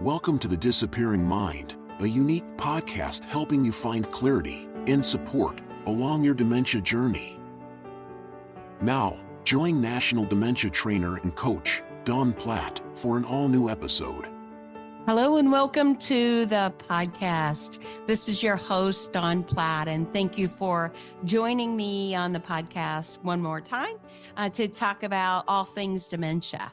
Welcome to The Disappearing Mind, a unique podcast helping you find clarity and support along your dementia journey. Now, join National Dementia Trainer and Coach Dawn Platt for an all-new episode. Hello and welcome to the podcast. This is your host, Dawn Platt, and thank you for joining me on the podcast one more time to talk about all things dementia.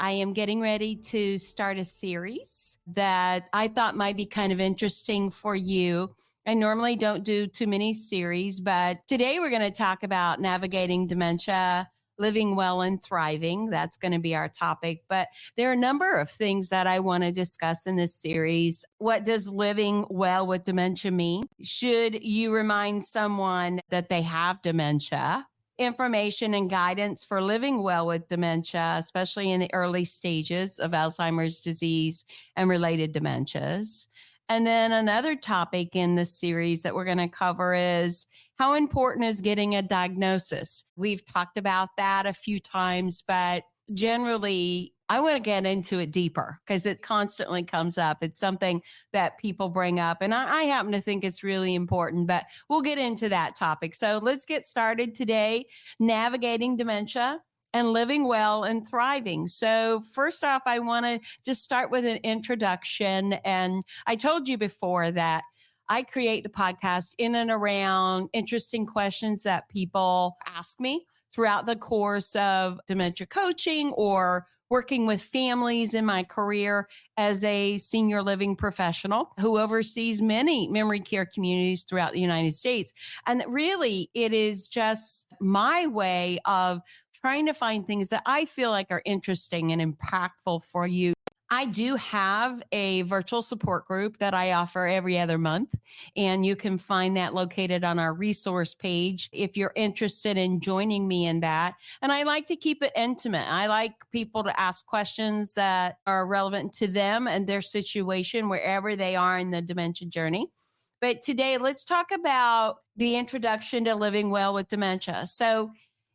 I am getting ready to start a series that I thought might be kind of interesting for you. I normally don't do too many series, but today we're going to talk about navigating dementia, living well and thriving. That's going to be our topic. But there are a number of things that I want to discuss in this series. What does living well with dementia mean? Should you remind someone that they have dementia? Information and guidance for living well with dementia, especially in the early stages of Alzheimer's disease and related dementias. And then another topic in this series that we're going to cover is how important is getting a diagnosis. We've talked about that a few times, but generally, I want to get into it deeper because it constantly comes up. It's something that people bring up, and I happen to think it's really important, but we'll get into that topic. So let's get started today, navigating dementia and living well and thriving. So first off, I want to just start with an introduction. And I told you before that I create the podcast in and around interesting questions that people ask me throughout the course of dementia coaching or working with families in my career as a senior living professional who oversees many memory care communities throughout the United States. And really, it is just my way of trying to find things that I feel like are interesting and impactful for you. I do have a virtual support group that I offer every other month, and you can find that located on our resource page if you're interested in joining me in that. And I like to keep it intimate. I like people to ask questions that are relevant to them and their situation wherever they are in the dementia journey. But today, let's talk about the introduction to living well with dementia. So,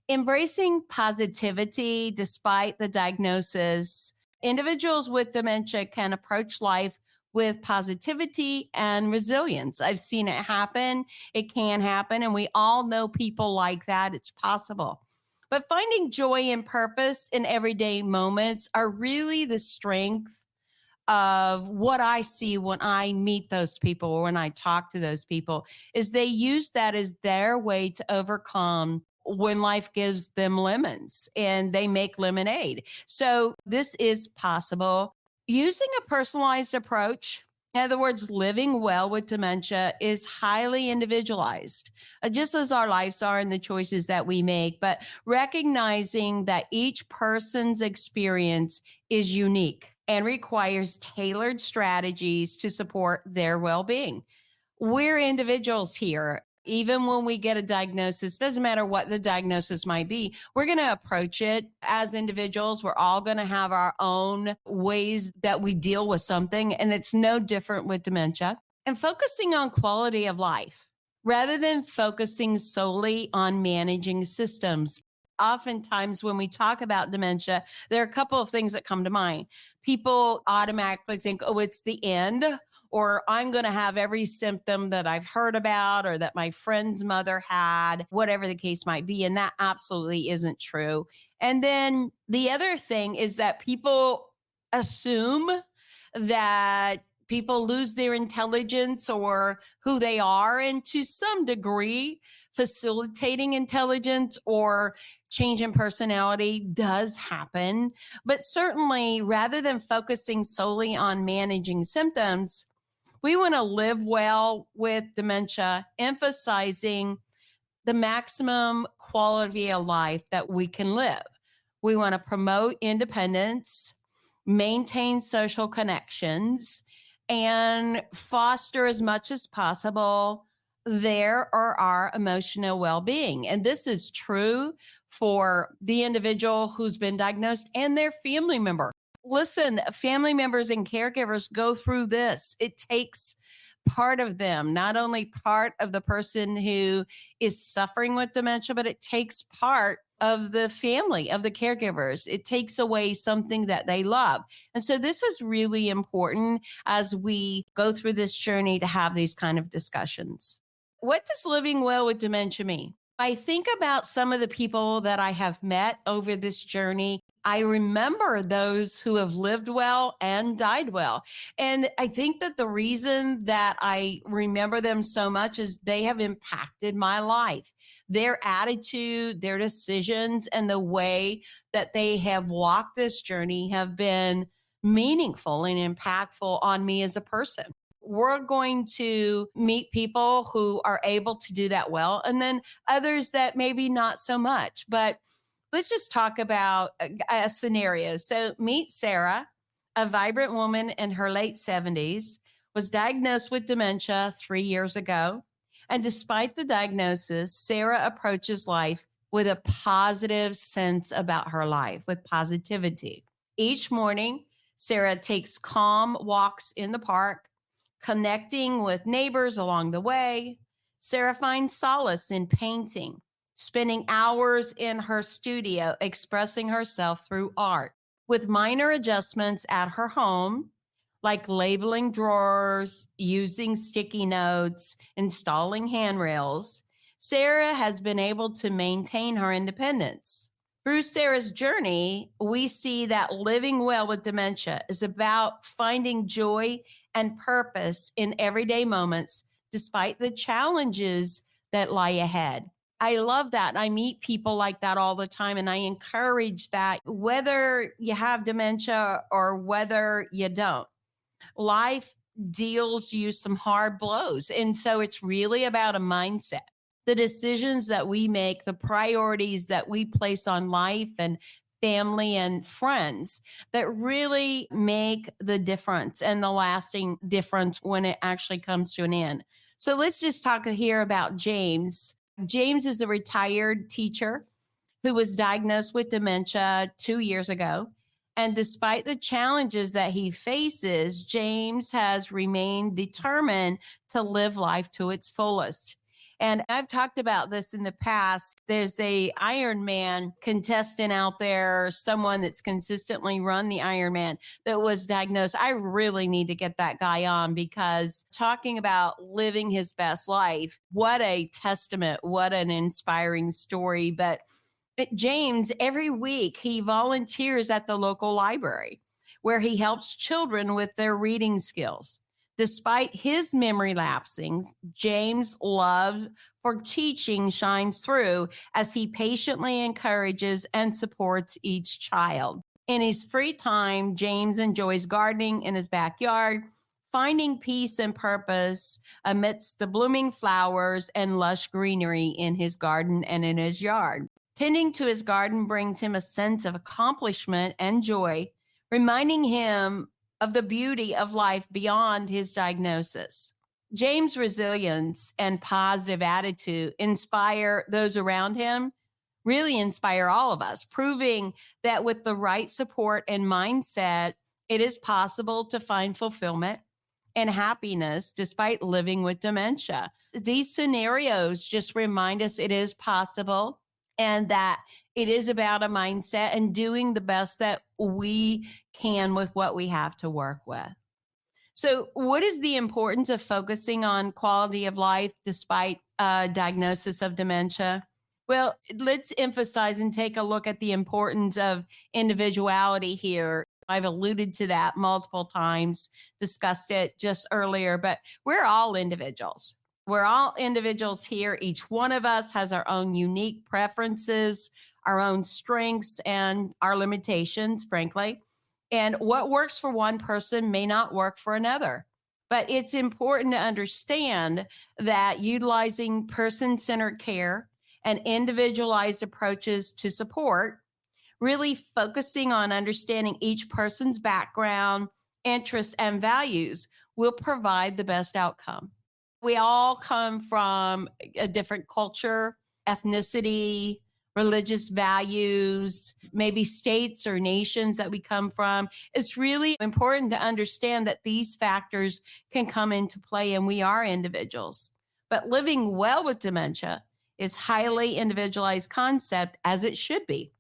embracing positivity despite the diagnosis. Individuals with dementia can approach life with positivity and resilience. I've seen it happen. It can happen. And we all know people like that. It's possible. But finding joy and purpose in everyday moments are really the strength of what I see when I meet those people or when I talk to those people, is they use that as their way to overcome when life gives them lemons and they make lemonade. So this is possible. Using a personalized approach, in other words, living well with dementia, is highly individualized, just as our lives are and the choices that we make, but recognizing that each person's experience is unique and requires tailored strategies to support their well-being. We're individuals here. Even when we get a diagnosis, doesn't matter what the diagnosis might be, we're going to approach it as individuals. We're all going to have our own ways that we deal with something, and it's no different with dementia. And focusing on quality of life rather than focusing solely on managing systems. Oftentimes when we talk about dementia, there are a couple of things that come to mind. People automatically think, oh, it's the end, or I'm going to have every symptom that I've heard about or that my friend's mother had, whatever the case might be. And that absolutely isn't true. And then the other thing is that people assume that people lose their intelligence or who they are, and to some degree, facilitating intelligence or change in personality does happen. But certainly, rather than focusing solely on managing symptoms, we want to live well with dementia, emphasizing the maximum quality of life that we can live. We want to promote independence, maintain social connections, and foster as much as possible their or our emotional well-being. And this is true for the individual who's been diagnosed and their family member. Listen, family members and caregivers go through this. It takes part of them, not only part of the person who is suffering with dementia, but it takes part of the family, of the caregivers. It takes away something that they love. And so this is really important as we go through this journey to have these kind of discussions. What does living well with dementia mean? I think about some of the people that I have met over this journey. I remember those who have lived well and died well. And I think that the reason that I remember them so much is they have impacted my life. Their attitude, their decisions, and the way that they have walked this journey have been meaningful and impactful on me as a person. We're going to meet people who are able to do that well, and then others that maybe not so much. But let's just talk about a scenario. So, meet Sarah, a vibrant woman in her late 70s, was diagnosed with dementia 3 years ago. And despite the diagnosis, Sarah approaches life with a positive sense about her life, with positivity. Each morning, Sarah takes calm walks in the park, connecting with neighbors along the way. Sarah finds solace in painting, spending hours in her studio expressing herself through art. With minor adjustments at her home, like labeling drawers, using sticky notes, installing handrails, Sarah has been able to maintain her independence. Through Sarah's journey, we see that living well with dementia is about finding joy and purpose in everyday moments, despite the challenges that lie ahead. I love that. I meet people like that all the time. And I encourage that whether you have dementia or whether you don't, life deals you some hard blows. And so it's really about a mindset. The decisions that we make, the priorities that we place on life and family and friends that really make the difference and the lasting difference when it actually comes to an end. So let's just talk here about James. James is a retired teacher who was diagnosed with dementia 2 years ago. And despite the challenges that he faces, James has remained determined to live life to its fullest. And I've talked about this in the past. There's a Ironman contestant out there, someone that's consistently run the Ironman that was diagnosed. I really need to get that guy on because talking about living his best life, what a testament, what an inspiring story. But James, every week, he volunteers at the local library where he helps children with their reading skills. Despite his memory lapsings, James' love for teaching shines through as he patiently encourages and supports each child. In his free time, James enjoys gardening in his backyard, finding peace and purpose amidst the blooming flowers and lush greenery in his garden and in his yard. Tending to his garden brings him a sense of accomplishment and joy, reminding him of the beauty of life beyond his diagnosis. James' resilience and positive attitude inspire those around him, really inspire all of us, proving that with the right support and mindset, it is possible to find fulfillment and happiness despite living with dementia. These scenarios just remind us it is possible and that it is about a mindset and doing the best that we can with what we have to work with. So, what is the importance of focusing on quality of life despite a diagnosis of dementia? Well, let's emphasize and take a look at the importance of individuality here. I've alluded to that multiple times, discussed it just earlier, but we're all individuals. We're all individuals here. Each one of us has our own unique preferences, our own strengths, and our limitations, frankly. And what works for one person may not work for another. But it's important to understand that utilizing person centered care and individualized approaches to support, really focusing on understanding each person's background, interests, and values will provide the best outcome. We all come from a different culture, ethnicity, religious values, maybe states or nations that we come from. It's really important to understand that these factors can come into play and we are individuals. But living well with dementia is highly individualized concept as it should be.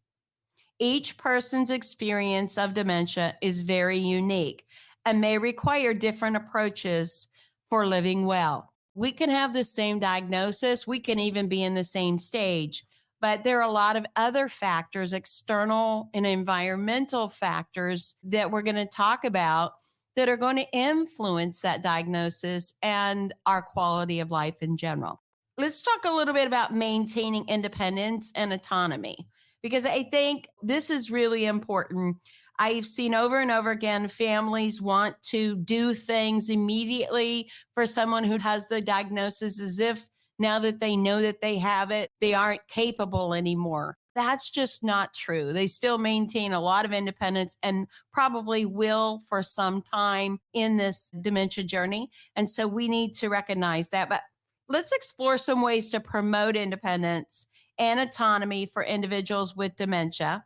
Each person's experience of dementia is very unique and may require different approaches for living well. We can have the same diagnosis, we can even be in the same stage, but there are a lot of other factors, external and environmental factors that we're going to talk about that are going to influence that diagnosis and our quality of life in general. Let's talk a little bit about maintaining independence and autonomy, because I think this is really important. I've seen over and over again families want to do things immediately for someone who has the diagnosis as if now that they know that they have it, they aren't capable anymore. That's just not true. They still maintain a lot of independence and probably will for some time in this dementia journey. And so we need to recognize that. But let's explore some ways to promote independence and autonomy for individuals with dementia,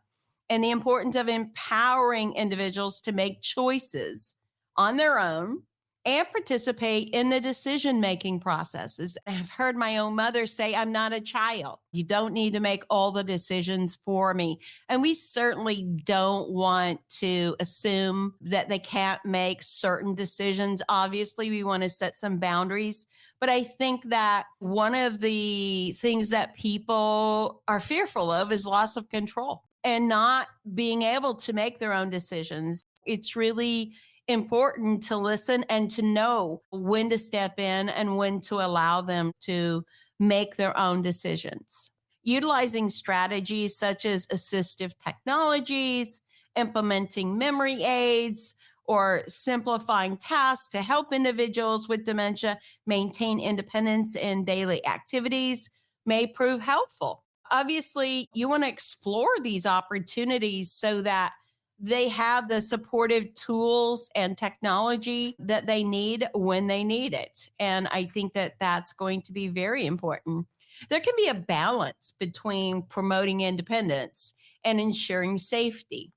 and the importance of empowering individuals to make choices on their own and participate in the decision-making processes. I've heard my own mother say, I'm not a child. You don't need to make all the decisions for me. And we certainly don't want to assume that they can't make certain decisions. Obviously, we want to set some boundaries. But I think that one of the things that people are fearful of is loss of control and not being able to make their own decisions. It's really important to listen and to know when to step in and when to allow them to make their own decisions. Utilizing strategies such as assistive technologies, implementing memory aids, or simplifying tasks to help individuals with dementia maintain independence in daily activities may prove helpful. Obviously, you want to explore these opportunities so that they have the supportive tools and technology that they need when they need it. And I think that that's going to be very important. There can be a balance between promoting independence and ensuring safety.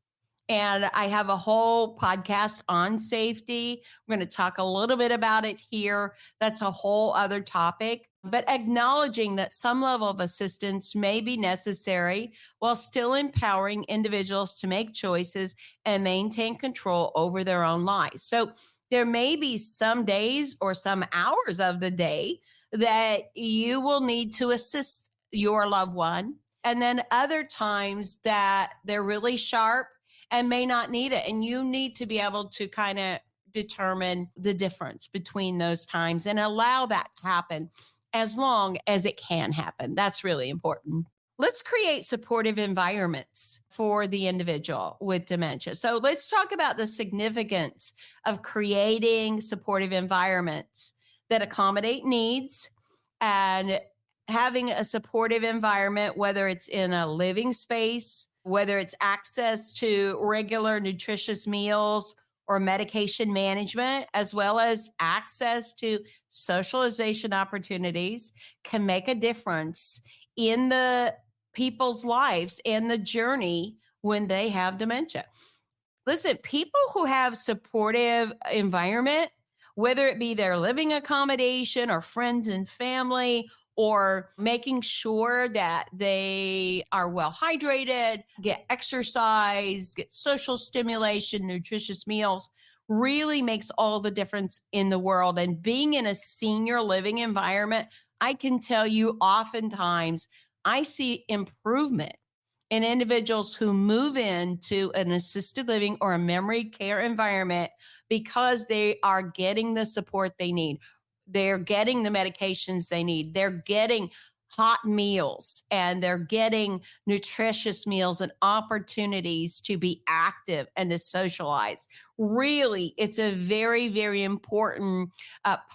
And I have a whole podcast on safety. We're going to talk a little bit about it here. That's a whole other topic. But acknowledging that some level of assistance may be necessary while still empowering individuals to make choices and maintain control over their own lives. So there may be some days or some hours of the day that you will need to assist your loved one. And then other times that they're really sharp and may not need it. And you need to be able to kind of determine the difference between those times and allow that to happen as long as it can happen. That's really important. Let's create supportive environments for the individual with dementia. So let's talk about the significance of creating supportive environments that accommodate needs and having a supportive environment, whether it's in a living space, whether it's access to regular nutritious meals or medication management, as well as access to socialization opportunities, can make a difference in the people's lives and the journey when they have dementia. Listen, people who have supportive environment, whether it be their living accommodation or friends and family, or making sure that they are well hydrated, get exercise, get social stimulation, nutritious meals, really makes all the difference in the world. And being in a senior living environment, I can tell you oftentimes I see improvement in individuals who move into an assisted living or a memory care environment because they are getting the support they need. They're getting the medications they need. They're getting hot meals and they're getting nutritious meals and opportunities to be active and to socialize. Really, it's a very, very important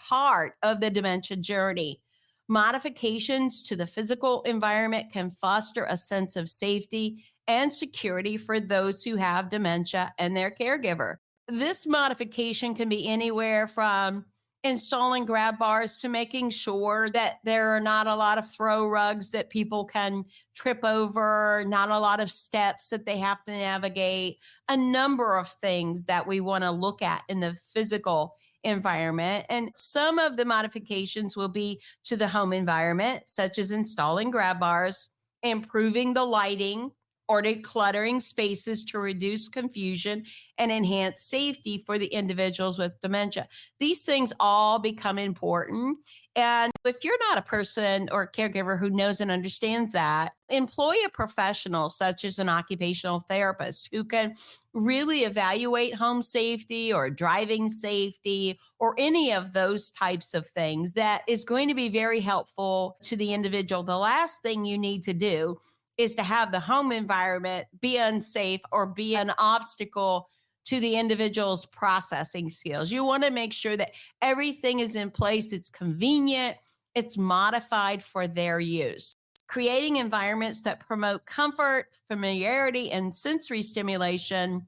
part of the dementia journey. Modifications to the physical environment can foster a sense of safety and security for those who have dementia and their caregiver. This modification can be anywhere from installing grab bars to making sure that there are not a lot of throw rugs that people can trip over, not a lot of steps that they have to navigate, a number of things that we want to look at in the physical environment. And some of the modifications will be to the home environment, such as installing grab bars, improving the lighting, or decluttering spaces to reduce confusion and enhance safety for the individuals with dementia. These things all become important. And if you're not a person or a caregiver who knows and understands that, employ a professional such as an occupational therapist who can really evaluate home safety or driving safety or any of those types of things. That is going to be very helpful to the individual. The last thing you need to do is to have the home environment be unsafe or be an obstacle to the individual's processing skills. You want to make sure that everything is in place, it's convenient, it's modified for their use. Creating environments that promote comfort, familiarity, and sensory stimulation,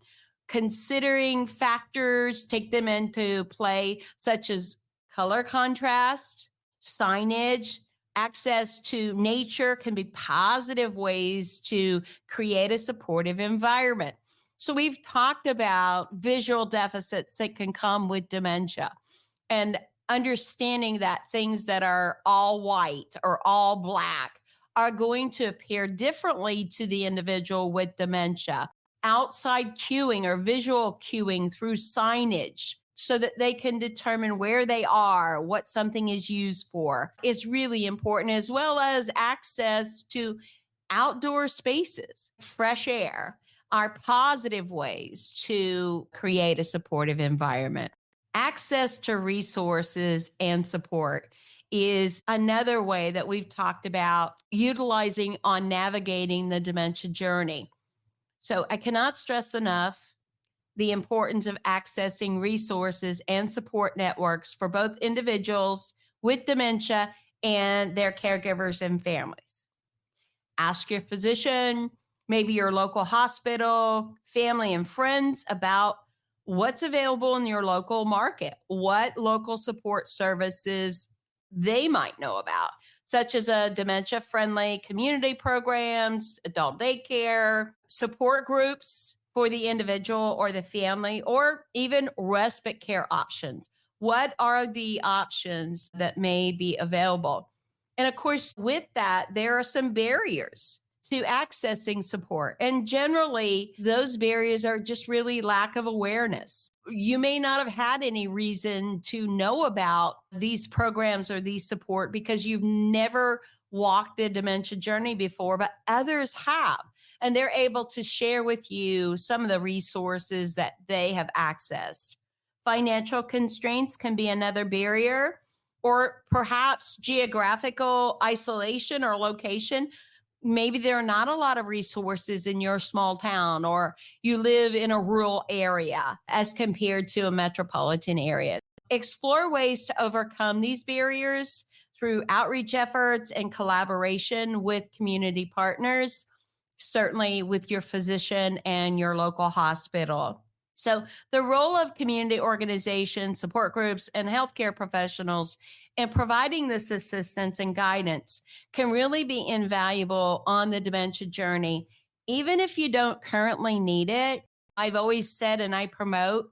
considering factors, take them into play, such as color contrast, signage, access to nature can be positive ways to create a supportive environment. So we've talked about visual deficits that can come with dementia and understanding that things that are all white or all black are going to appear differently to the individual with dementia. Outside cueing or visual cueing through signage so that they can determine where they are, what something is used for, is really important, as well as access to outdoor spaces, fresh air, are positive ways to create a supportive environment. Access to resources and support is another way that we've talked about utilizing on navigating the dementia journey. So I cannot stress enough the importance of accessing resources and support networks for both individuals with dementia and their caregivers and families. Ask your physician, maybe your local hospital, family, and friends about what's available in your local market, what local support services they might know about, such as a dementia-friendly community programs, adult daycare, support groups for the individual or the family, or even respite care options. What are the options that may be available? And of course, with that, there are some barriers to accessing support. And generally, those barriers are just really lack of awareness. You may not have had any reason to know about these programs or these support because you've never walked the dementia journey before, but others have. And they're able to share with you some of the resources that they have accessed. Financial constraints can be another barrier, or perhaps geographical isolation or location. Maybe there are not a lot of resources in your small town, or you live in a rural area as compared to a metropolitan area. Explore ways to overcome these barriers through outreach efforts and collaboration with community partners, certainly with your physician and your local hospital. So the role of community organizations, support groups, and healthcare professionals in providing this assistance and guidance can really be invaluable on the dementia journey, even if you don't currently need it. I've always said, and I promote,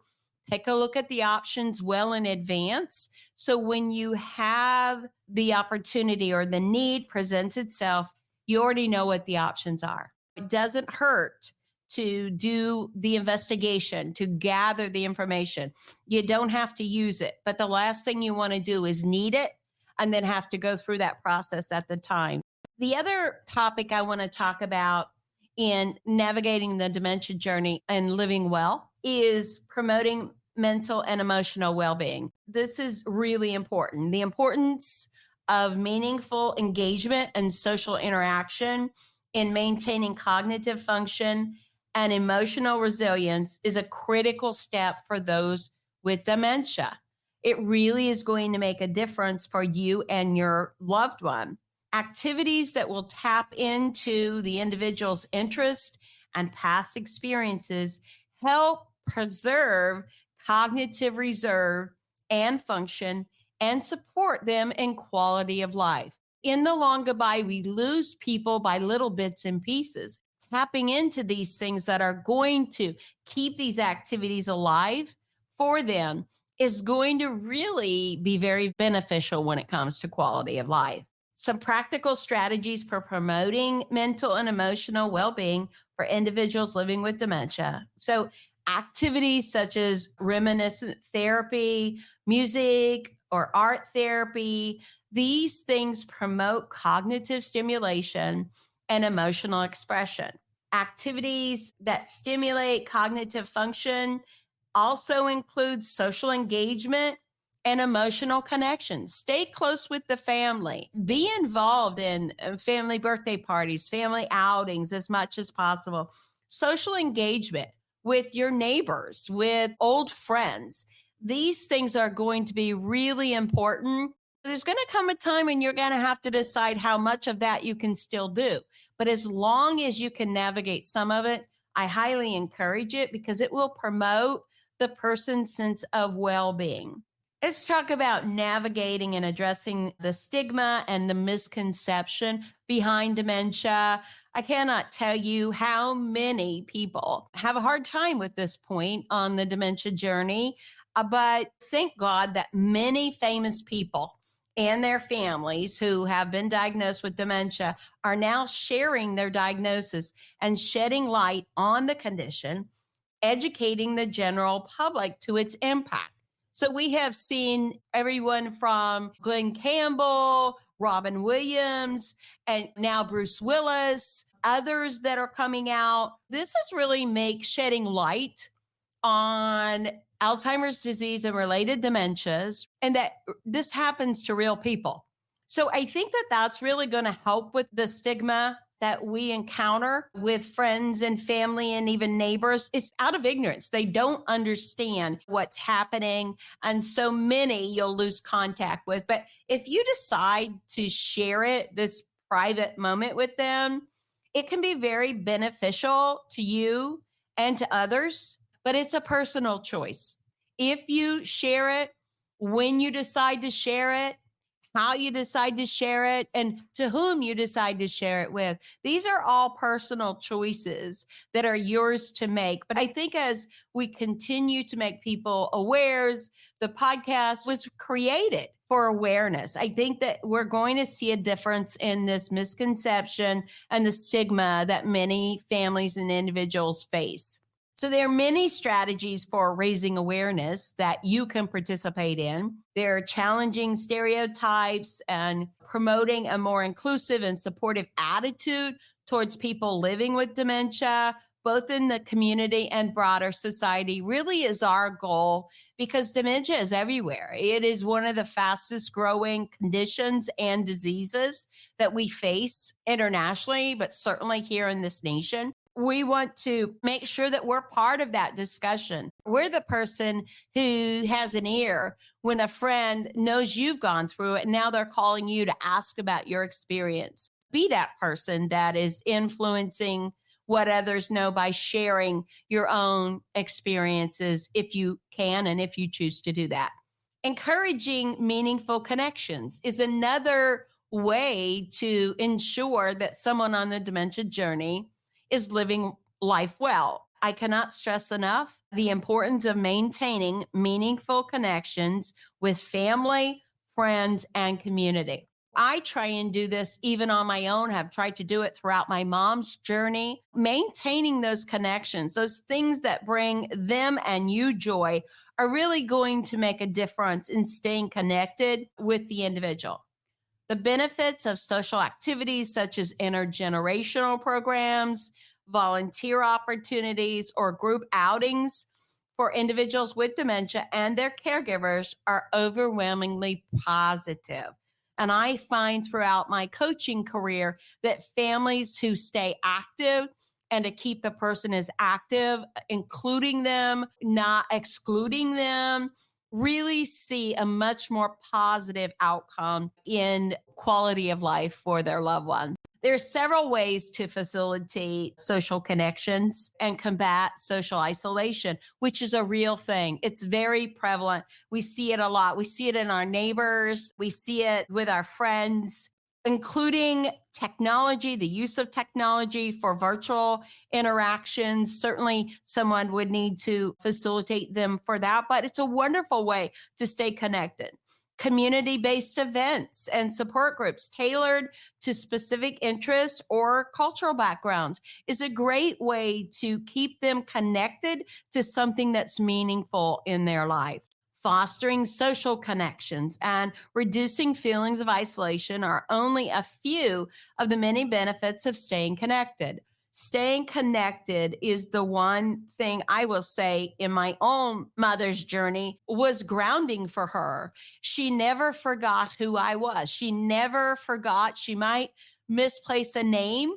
take a look at the options well in advance. So when you have the opportunity or the need presents itself, you already know what the options are. It doesn't hurt to do the investigation, to gather the information. You don't have to use it, but the last thing you want to do is need it and then have to go through that process at the time. The other topic I want to talk about in navigating the dementia journey and living well is promoting mental and emotional well-being. This is really important. The importance of meaningful engagement and social interaction in maintaining cognitive function and emotional resilience is a critical step for those with dementia. It really is going to make a difference for you and your loved one. Activities that will tap into the individual's interest and past experiences help preserve cognitive reserve and function and support them in quality of life. In the long goodbye, we lose people by little bits and pieces. Tapping into these things that are going to keep these activities alive for them is going to really be very beneficial when it comes to quality of life. Some practical strategies for promoting mental and emotional well being for individuals living with dementia. So, activities such as reminiscent therapy, music, or art therapy, these things promote cognitive stimulation and emotional expression. Activities that stimulate cognitive function also includes social engagement and emotional connections. Stay close with the family. Be involved in family birthday parties, family outings as much as possible. Social engagement with your neighbors, with old friends. These things are going to be really important. There's going to come a time when you're going to have to decide how much of that you can still do. But as long as you can navigate some of it, I highly encourage it because it will promote the person's sense of well being. Let's talk about navigating and addressing the stigma and the misconception behind dementia. I cannot tell you how many people have a hard time with this point on the dementia journey, but thank God that many famous people and their families who have been diagnosed with dementia are now sharing their diagnosis and shedding light on the condition, educating the general public to its impact. So we have seen everyone from Glenn Campbell, Robin Williams, and now Bruce Willis, others that are coming out. This is really shedding light on Alzheimer's disease and related dementias, and that this happens to real people. So I think that that's really going to help with the stigma that we encounter with friends and family and even neighbors. It's out of ignorance. They don't understand what's happening. And so many you'll lose contact with. But if you decide to share it, this private moment with them, it can be very beneficial to you and to others, but it's a personal choice. If you share it, when you decide to share it, how you decide to share it, and to whom you decide to share it with. These are all personal choices that are yours to make. But I think as we continue to make people aware, the podcast was created for awareness. I think that we're going to see a difference in this misconception and the stigma that many families and individuals face. So there are many strategies for raising awareness that you can participate in. There are challenging stereotypes and promoting a more inclusive and supportive attitude towards people living with dementia, both in the community and broader society, really is our goal because dementia is everywhere. It is one of the fastest growing conditions and diseases that we face internationally, but certainly here in this nation. We want to make sure that we're part of that discussion. We're the person who has an ear when a friend knows you've gone through it and now they're calling you to ask about your experience. Be that person that is influencing what others know by sharing your own experiences if you can and if you choose to do that. Encouraging meaningful connections is another way to ensure that someone on the dementia journey is living life well. I cannot stress enough the importance of maintaining meaningful connections with family, friends, and community. I try and do this even on my own, have tried to do it throughout my mom's journey. Maintaining those connections, those things that bring them and you joy, are really going to make a difference in staying connected with the individual. The benefits of social activities such as intergenerational programs, volunteer opportunities, or group outings for individuals with dementia and their caregivers are overwhelmingly positive. And I find throughout my coaching career that families who stay active and to keep the person as active, including them, not excluding them, really see a much more positive outcome in quality of life for their loved one. There's several ways to facilitate social connections and combat social isolation, which is a real thing. It's very prevalent. We see it a lot. We see it in our neighbors. We see it with our friends, including technology, the use of technology for virtual interactions. Certainly, someone would need to facilitate them for that, but it's a wonderful way to stay connected. Community-based events and support groups tailored to specific interests or cultural backgrounds is a great way to keep them connected to something that's meaningful in their life. Fostering social connections and reducing feelings of isolation are only a few of the many benefits of staying connected. Staying connected is the one thing I will say in my own mother's journey was grounding for her. She never forgot who I was. She never forgot. She might misplace a name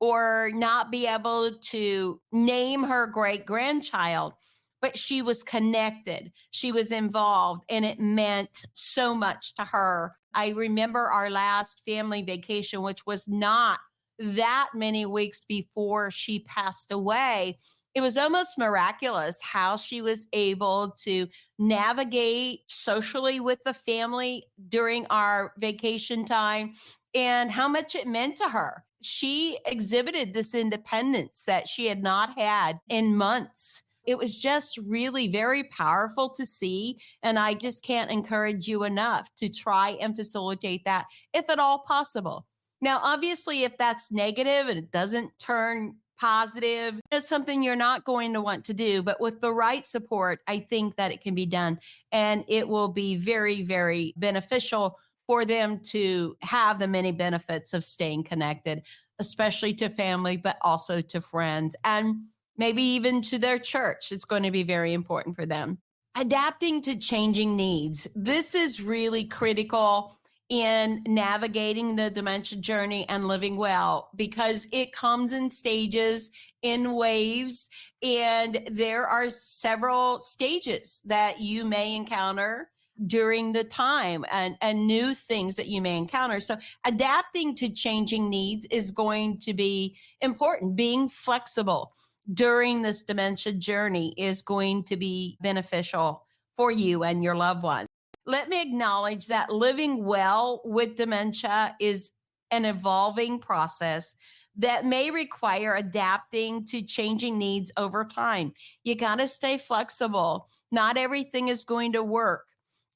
or not be able to name her great grandchild, but she was connected. She was involved, and it meant so much to her. I remember our last family vacation, which was not that many weeks before she passed away. It was almost miraculous how she was able to navigate socially with the family during our vacation time and how much it meant to her. She exhibited this independence that she had not had in months. It was just really very powerful to see. And I just can't encourage you enough to try and facilitate that if at all possible. Now, obviously, if that's negative and it doesn't turn positive, it's something you're not going to want to do. But with the right support, I think that it can be done. And it will be very, very beneficial for them to have the many benefits of staying connected, especially to family, but also to friends and maybe even to their church. It's going to be very important for them. Adapting to changing needs. This is really critical in navigating the dementia journey and living well because it comes in stages, in waves, and there are several stages that you may encounter during the time and new things that you may encounter. So adapting to changing needs is going to be important. Being flexible during this dementia journey is going to be beneficial for you and your loved one. Let me acknowledge that living well with dementia is an evolving process that may require adapting to changing needs over time. You got to stay flexible. Not everything is going to work.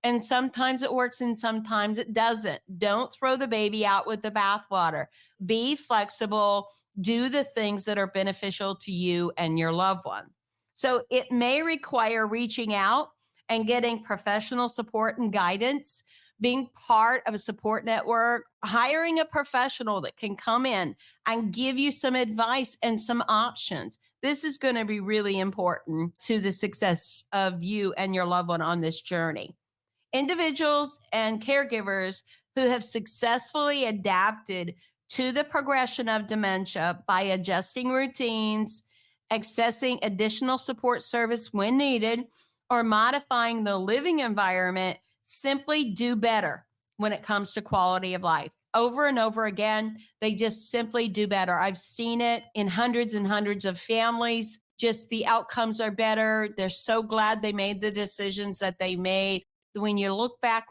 And sometimes it works and sometimes it doesn't. Don't throw the baby out with the bathwater. Be flexible. Do the things that are beneficial to you and your loved one. So it may require reaching out and getting professional support and guidance, being part of a support network, hiring a professional that can come in and give you some advice and some options. This is going to be really important to the success of you and your loved one on this journey. Individuals and caregivers who have successfully adapted to the progression of dementia by adjusting routines, accessing additional support service when needed, or modifying the living environment simply do better when it comes to quality of life. Over and over again, they just simply do better. I've seen it in hundreds and hundreds of families. Just the outcomes are better. They're so glad they made the decisions that they made. When I look back,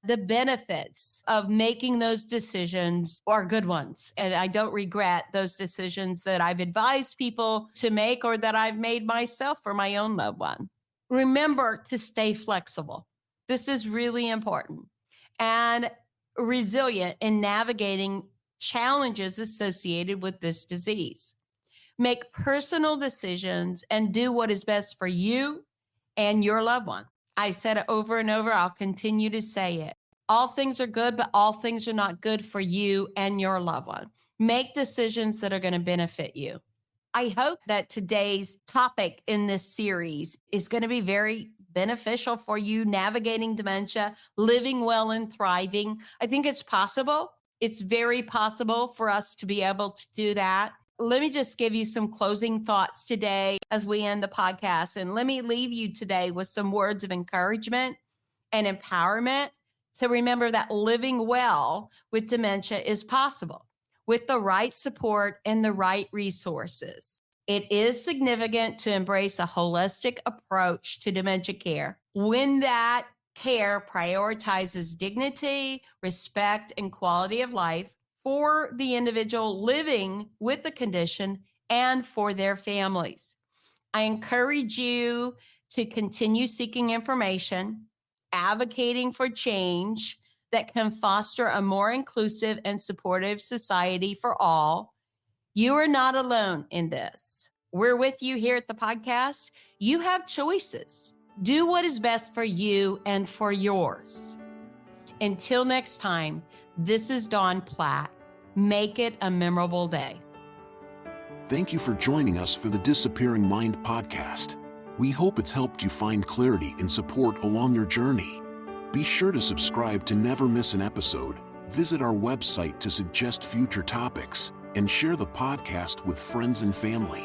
the benefits of making those decisions are good ones. And I don't regret those decisions that I've advised people to make or that I've made myself for my own loved one. Remember to stay flexible. This is really important and resilient in navigating challenges associated with this disease. Make personal decisions and do what is best for you and your loved one. I said it over and over. I'll continue to say it. All things are good, but all things are not good for you and your loved one. Make decisions that are going to benefit you. I hope that today's topic in this series is going to be very beneficial for you navigating dementia, living well and thriving. I think it's possible. It's very possible for us to be able to do that. Let me just give you some closing thoughts today as we end the podcast. And let me leave you today with some words of encouragement and empowerment to remember that living well with dementia is possible. with the right support and the right resources. It is significant to embrace a holistic approach to dementia care when that care prioritizes dignity, respect, and quality of life for the individual living with the condition and for their families. I encourage you to continue seeking information, advocating for change that can foster a more inclusive and supportive society for all. You are not alone in this. We're with you here at the podcast. You have choices. Do what is best for you and for yours. Until next time, this is Dawn Platt. Make it a memorable day. Thank you for joining us for the Disappearing Mind podcast. We hope it's helped you find clarity and support along your journey. Be sure to subscribe to never miss an episode, visit our website to suggest future topics, and share the podcast with friends and family.